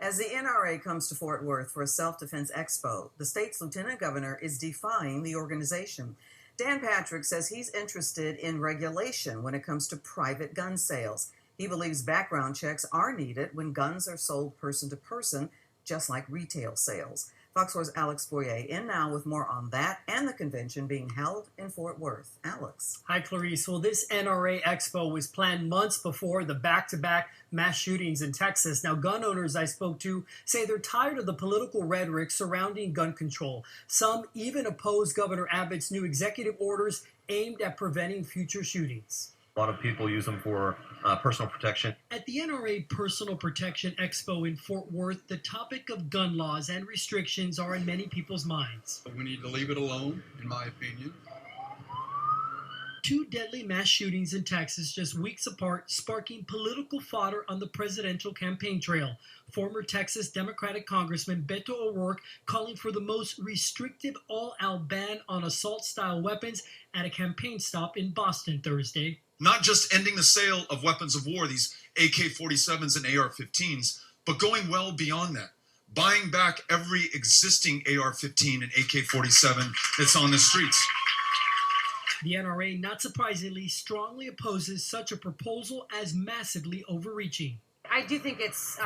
As the NRA comes to Fort Worth for a self-defense expo, the state's lieutenant governor is defying the organization. Dan Patrick says he's interested in regulation when it comes to private gun sales. He believes background checks are needed when guns are sold person to person, just like retail sales. Fox 4's Alex Boyer in now with more on that and the convention being held in Fort Worth. Alex. Hi, Clarice. Well, this NRA Expo was planned months before the back-to-back mass shootings in Texas. Now, gun owners I spoke to say they're tired of the political rhetoric surrounding gun control. Some even oppose Governor Abbott's new executive orders aimed at preventing future shootings. A lot of people use them for personal protection. At the NRA Personal Protection Expo in Fort Worth, the topic of gun laws and restrictions are in many people's minds. We need to leave it alone, in my opinion. Two deadly mass shootings in Texas just weeks apart, sparking political fodder on the presidential campaign trail. Former Texas Democratic Congressman Beto O'Rourke calling for the most restrictive all-out ban on assault-style weapons at a campaign stop in Boston Thursday. Not just ending the sale of weapons of war, these AK-47s and AR-15s, but going well beyond that. Buying back every existing AR-15 and AK-47 that's on the streets. The NRA, not surprisingly, strongly opposes such a proposal as massively overreaching. I do think it's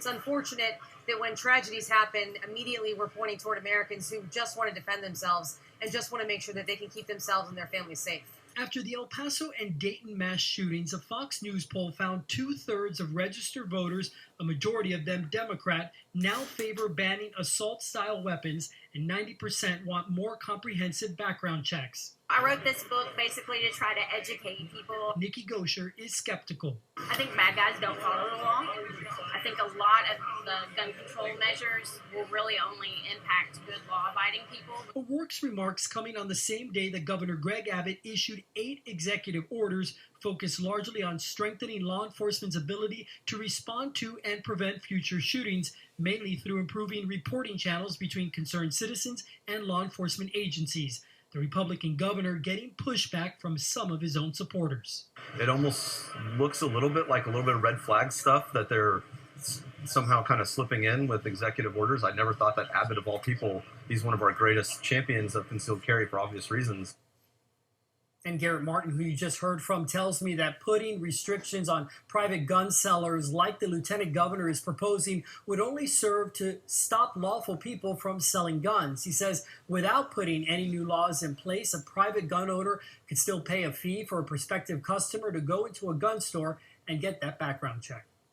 unfortunate that when tragedies happen, immediately we're pointing toward Americans who just want to defend themselves and just want to make sure that they can keep themselves and their families safe. After the El Paso and Dayton mass shootings, a Fox News poll found 2/3 of registered voters, a majority of them Democrat, now favor banning assault-style weapons, and 90% want more comprehensive background checks. I wrote this book basically to try to educate people. Nikki Goeser is skeptical. I think bad guys don't follow the law. I think a lot of the gun control measures will really only impact good law-abiding people. O'Rourke's remarks coming on the same day that Governor Greg Abbott issued 8 executive orders focused largely on strengthening law enforcement's ability to respond to and prevent future shootings, mainly through improving reporting channels between concerned citizens and law enforcement agencies. The Republican governor getting pushback from some of his own supporters. It almost looks a little bit like a little bit of red flag stuff that they're somehow kind of slipping in with executive orders. I never thought that Abbott, of all people, he's one of our greatest champions of concealed carry for obvious reasons. And Garrett Martin, who you just heard from, tells me that putting restrictions on private gun sellers like the lieutenant governor is proposing would only serve to stop lawful people from selling guns. He says without putting any new laws in place, a private gun owner could still pay a fee for a prospective customer to go into a gun store and get that background check.